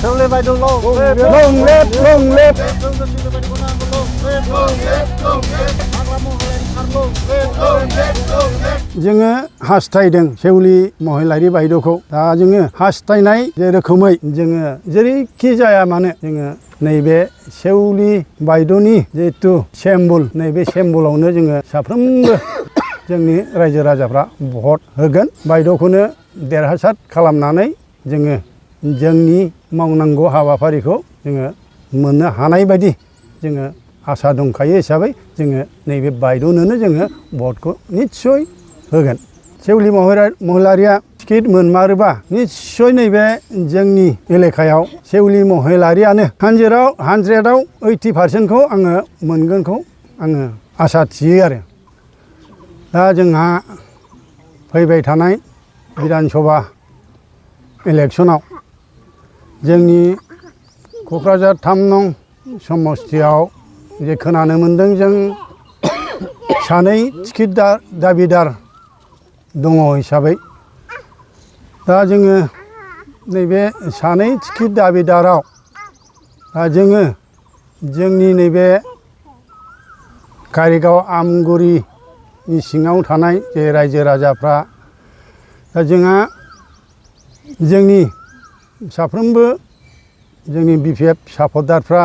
Seuli Baidu long lep जोङो हास्थायदों सेउलि महिलारि बायद'खौ दा जोङो हास्थायनाय जे रोखोमै जोङो जेरैखि जाया मानो जोङो नैबे सेउलि बायद'नि जिहेतु सेम्बल नैबे सेम्बलावनो जोङो साफ्रोमबो जोंनि रायजो राजाफ्रा भट होगोन बायद'खौनो देरहासार खालामनानै जोङो जोंनि मावनांगौ हाबाफारिखौ जोङो मोननो हानाय बायदि जोङो आसा दंखायो हिसाबै जोङो नैबे बायद'नोनो जोङो भटखौ निस्सय होगोन सेउलि महिलारिया टिकेट मोनमारोबा निस्सय नैबे जोंनि एलेकायाव सेउलि महिलारियानो 100आव 80%खौ आङो मोनगोनखौ आङो आसा थियो आरो दा जोंहा फैबाय थानाय बिधान सभा इलेक्सनाव जोंनि क'क्राझार 3 नं समस्तियाव जे खोनानो मोन्दों जों सानै टिकेट दाबिदार दङ हिसाबै दा जोङो नैबे सानै टिकेट दाबिदाराव जोङो जोंनि नैबे कारिगाव आमगुरिनि सिङाव थानाय जे रायजो राजाफ्रा दा जोंहा जोंनि साफ्रोमबो जोंनि BPF सापर्टारफ्रा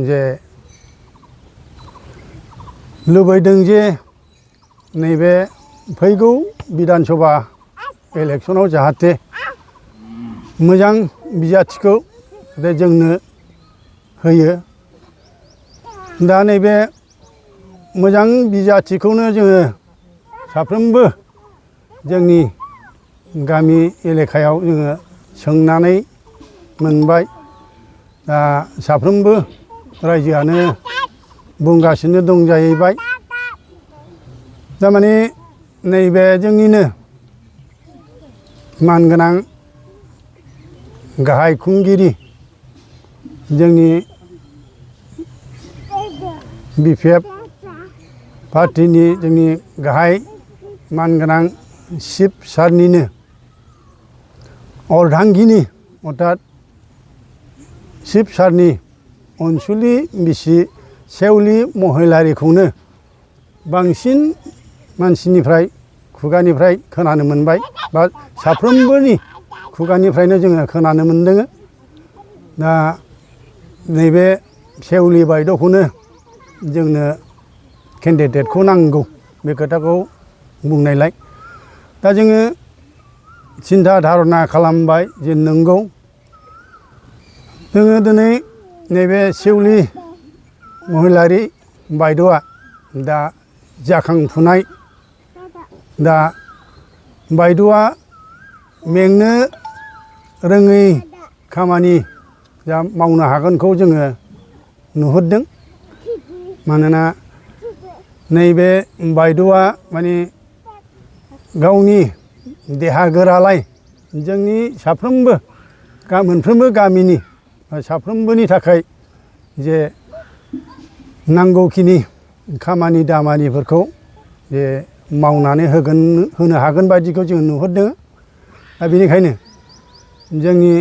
जे लुबैदों जे नैबे फैगौ बिधान सभा इलेक्सनाव जाहाथे मोजां बिजाथिखौ जोंनो होयो दा नैबे मोजां बिजाथिखौनो जोङो साफ्रोमबो जोंनि गामि एलेकायाव जोङो सोंनानै मोनबाय दा साफ्रोमबो रायजोआनो बुंगासिनो दं जाहैबाय थारमाने नैबे जोंनिनो मानगोनां गाहाय खुंगिरि जोंनि BPF पार्टिनि जोंनि गाहाय मानगोनां चिफ सारनिनो अर्धांगिनि अर्थात चिफ सारनि अनसुलि बिसि सेउलि महिलारिखौनो बांसिन मानसिनिफ्राय खुगानिफ्राय खोनानो मोनबाय बा साफ्रोमबोनि खुगानिफ्रायनो जोङो खोनानो मोनदों दा नैबे सेउलि बायद'खौनो जोंनो केन्डिडेटखौ नांगौ बे खोथाखौ बुंनायलाय दा जोङो सिन्था धारना खालामबाय जे नंगौ जोङो दिनै नैबे सेउलि महिलारि बायद'आ दा जाखांफुनाय दा बायद'आ मेंनो रोङै खामानि जा मावनो हागोनखौ जोङो नुहुरदों मानोना नैबे बायद'आ माने गावनि देहा गोरालाय जोंनि साफ्रोमबो मोनफ्रोमबो गामिनि साफ्रोमबोनि थाखाय जे नांगौखिनि खामानि दामानिफोरखौ जे मावनानै होनो हागोन बायदिखौ जों नुहुरदों दा बेनिखायनो जोंनि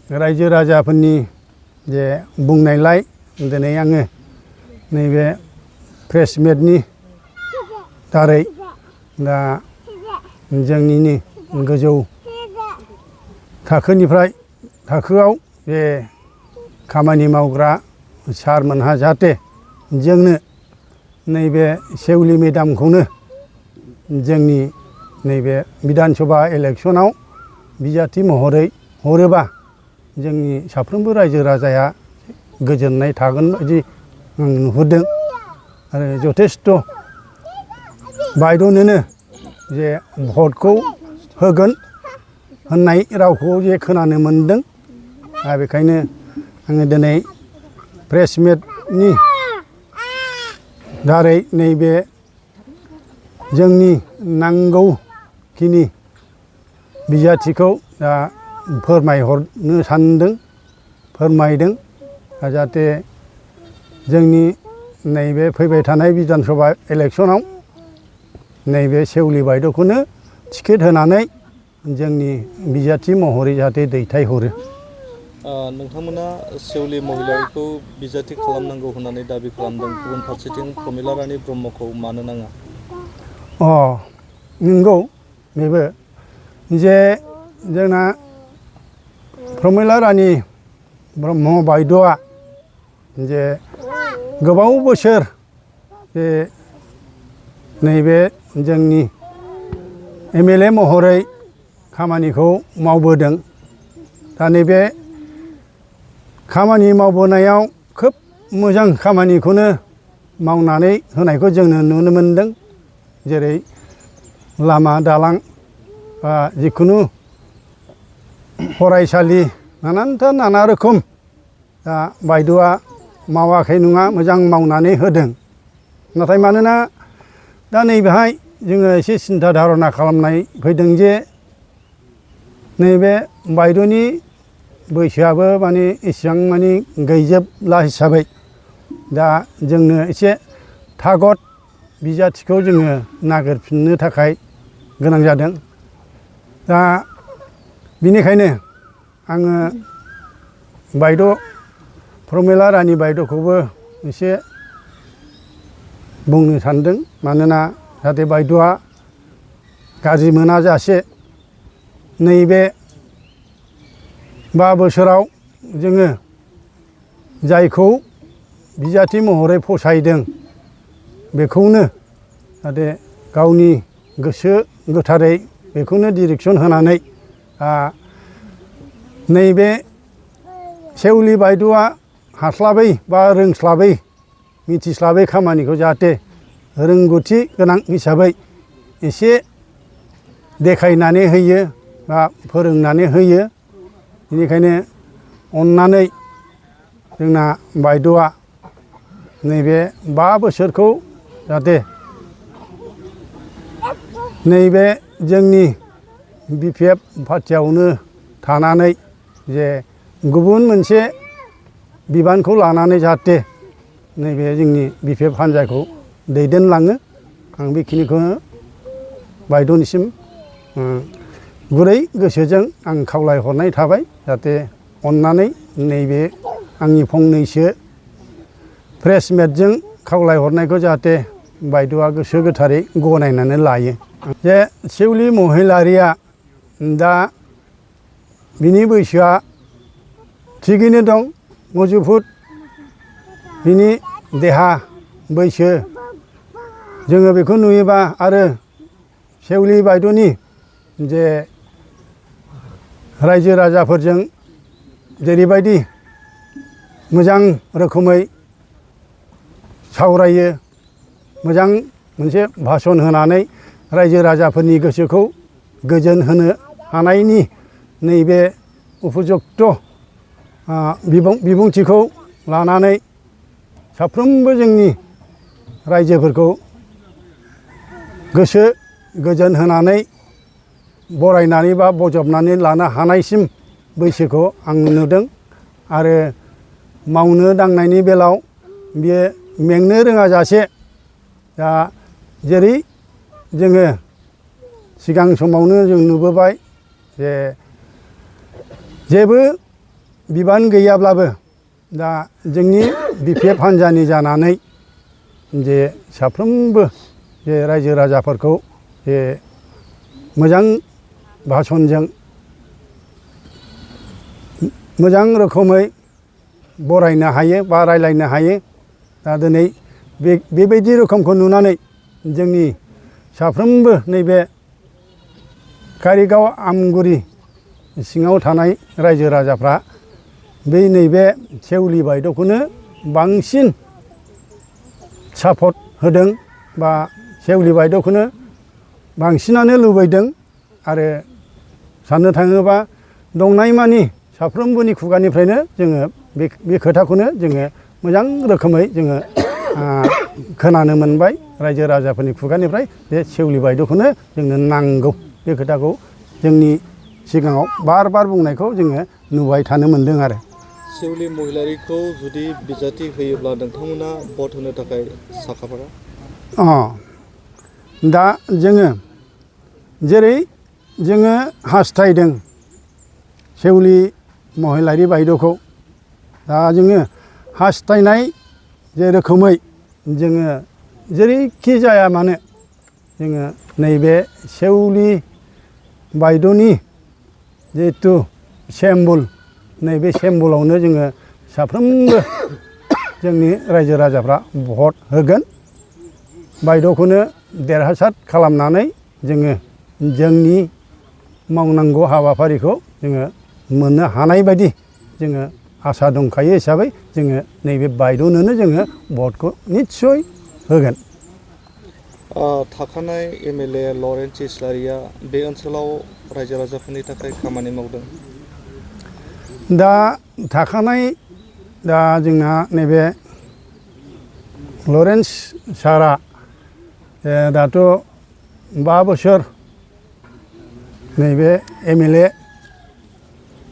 रायजो राजाफोरनि जे बुंनायलाय दिनै आङो नैबे प्रेस मिटनि दारै दा जोंनिनो गोजौ थाखोआव जे खामानि मावग्रा सारमोनहा जाहाथे जोंनो नैबे सेउलि मेदामखौनो जोंनि नैबे बिधान सभा इलेक्सनाव बिजाथि महरै हरोबा जोंनि साफ्रोमबो रायजो राजाया गोजोननाय थागोन बायदि आं नुहुरदों आरो जथेस्थ' बायद'नोनो जे भटखौ होगोन होननाय रावखौ जे खोनानो मोनदों दा बेखायनो आङो दिनै प्रेस मिटनि दारै नैबे जोंनि नांगौखिनि बिजाथिखौ दा फोरमायहरनो सानदों फोरमायदों जाहाथे जोंनि नैबे फैबाय थानाय बिधान सभा इलेक्सनाव नैबे सेउलि बायद'खौनो टिकेट होनानै जोंनि बिजाथि महरै जाहाथे दैथायहरो नोंथांमोना सेउलि महिलारिखौ बिजाथि खालामनांगौ होननानै दाबि खालामदों, गुबुन फारसेथिं प्रमिला रानी ब्रह्मखौ मानो नाङा? नंगौ बेबो जे जोंना प्रमिला रानी ब्रह्म बायद'आ जे गोबाव बोसोर जे नैबे जोंनि MLA महरै खामानिखौ मावबोदों। दा नैबे खामानि मावबोनायाव खोब मोजां खामानिखौनो मावनानै होनायखौ जोङो नुनो मोनदों। जेरै लामा दालां बा जिखुनु फरायसालि नाना रोखोम दा बायद'आ मावाखै नङा, मोजां मावनानै होदों। नाथाय मानोना दा नैबेहाय जोङो एसे सिन्था धारना खालामनाय फैदों जे नैबे बायद'नि बैसोआबो माने इसेबां माने गैजोबला हिसाबै दा जोंनो एसे थागद बिजाथिखौ जोङो नागिरफिननो थाखाय गोनां जादों। दा बिनिखायनो आङो बायद' प्रमिला रानी बायद'खौबो एसे बुंनो सानदों। मानोना जाहाथे बायद'आ गाज्रि मोनाजासे नैबे 5 बोसोराव जोङो जायखौ बिजाथि महरै फसायदों बेखौनो जाहाथे गावनि गोसो गोथारै बेखौनो डिरेक्सन होनानै नैबे सेउलि बायद'आ हास्लाबै बा रोंस्लाबै मिथिस्लाबै खामानिखौ जाहाथे रोंगौथि गोनां हिसाबै एसे देखायनानै होयो बा फोरोंनानै होयो। बेनिखायनो अननानै जोंना बायद'आ नैबे 5 बोसोरखौ जाहाथे नैबे जोंनि BPF पार्टियावनो थानानै जे गुबुन मोनसे बिबानखौ लानानै जाहाथे नैबे जोंनि BPF हान्जाखौ दैदेनलाङो। आं बेखिनिखौनो बायद'निसिम गुरै गोसोजों आं खावलायहरनाय थाबाय। जाहाथे अननानै नैबे आंनि फंनैसो प्रेस मेटजों खावलायहरनायखौ जाहाथे बायद'आ गोसो गोथारै गनायनानै लायो। जे सेउलि महिलारिया दा बिनि बैसोआ थिगैनो दं, मजुफुद बिनि देहा बैसो जोङो बेखौ नुयोबा आरो सेउलि बायद'नि जे रायजो राजाफोरजों जेरैबायदि मोजां रोखोमै सावरायो, मोजां मोनसे भाषण होनानै रायजो राजाफोरनि गोसोखौ गोजोन होनो हानायनि नैबे उपजुक्त बिबुंथिखौ लानानै साफ्रोमबो जोंनि रायजोफोरखौ गोसो गोजोन होनानै बरायनानै बा बजबनानै लानो हानायसिम बैसोखौ आं नुदों। आरो मावनो दांनायनि बेलायाव बियो मेंनो रोङाजासे दा जेरै जोङो सिगां समावनो जों नुबोबाय जे जेबो बिबान गैयाब्लाबो दा जोंनि BPF हान्जानि जानानै जे साफ्रोमबो जे रायजो राजाफोरखौ जे मोजां भाषणजों मोजां रोखोमै बरायनो हायो बा रायलायनो हायो। दा दिनै बेबायदि रोखोमखौ नुनानै जोंनि साफ्रोमबो नैबे कारिगाव आमगुरि सिङाव थानाय रायजो राजाफ्रा बै नैबे सेउलि बायद'खौनो बांसिन सापर्ट होदों बा सेउलि बायद'खौनो बांसिनानो लुबैदों। आरो साननो थाङोबा दंनायमानि साफ्रोमबोनि खुगानिफ्रायनो जोङो बे खोथाखौनो जोङो मोजां रोखोमै जोङो खोनानो मोनबाय रायजो राजाफोरनि खुगानिफ्राय बे सेउलि बायद'खौनो जोंनो नांगौ। बे खोथाखौ जोंनि सिगाङाव बार बार बुंनायखौ जोङो नुबाय थानो मोनदों। आरो सेउलि महिलारिखौ जुदि बिजाथि होयोब्ला नोंथांमोना भट होनो थाखाय साखाफारा? दा जोङो जेरै जोङो हास्थायदों सेउलि महिलारि बायद'खौ दा जोङो हास्थायनाय जे रोखोमै जोङो जेरैखि जाया मानो जोङो नैबे सेउलि बायद'नि जिहेथु सेम्बुल नैबे सेम्बुलावनो जोङो साफ्रोमबो जोंनि रायजो राजाफ्रा भट होगोन बायद'खौनो देरहासार खालामनानै जोङो जोंनि मावनांगौ हाबाफारिखौ जोङो मोननो हानाय बायदि जोङो आसा दंखायो हिसाबै जोङो नैबे बायद'नोनो जोङो भटखौ निस्सय होगोन। थाखानाय MLA लरेन्स इस्लारिया बे ओनसोलाव रायजो राजाफोरनि थाखाय खामानि मावदों। दा थाखानाय दा जोंना नैबे लरेन्स सारा दाथ' 5 बोसोर नैबे MLA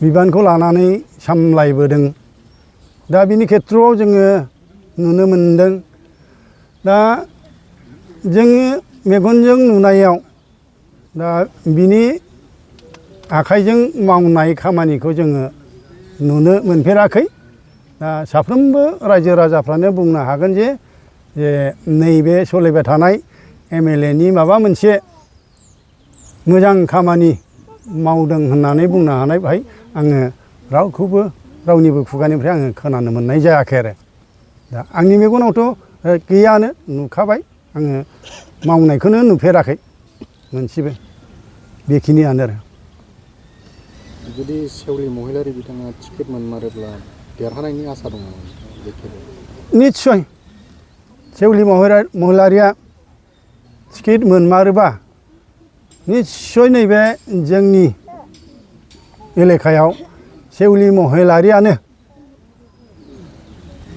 बिबानखौ लानानै सामलायबोदों। दा बिनि खेथ्रआव जोङो नुनो मोनदों दा जोङो मेगनजों नुनायाव दा बिनि आखाइजों मावनाय खामानिखौ जोङो नुनो मोनफेराखै। दा साफ्रोमबो रायजो राजाफ्रानो बुंनो हागोन जे नैबे सोलिबाय थानाय MLAनि माबा मोनसे मोजां खामानि मावदों होननानै बुंनो हानाय भाय आङो रावनिबो खुगानिफ्राय आङो खोनानो मोननाय जायाखै आरो। दा आंनि मेगनावथ' गैयानो नुखाबाय आङो मावनायखौनो नुफेराखै मोनसेबो बेखिनियानो आरो। जुदि सेउलि महिलारि बिथाङा टिकेट मोनमारोब्ला देरहानायनि आसा दङ नामा बे खेबाव? निस्सय सेउलि महिलारिया टिकेट मोनमारोबा निस्सय नैबे जोंनि एलेकायाव सेउलि महिलारियानो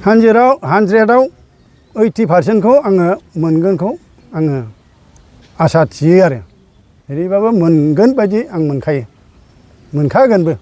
100आव 80%खौ आङो मोनगोनखौ आङो आसा थियो आरो। ओरैबाबो मोनगोन बायदि आं मोनखायो मोनखागोनबो।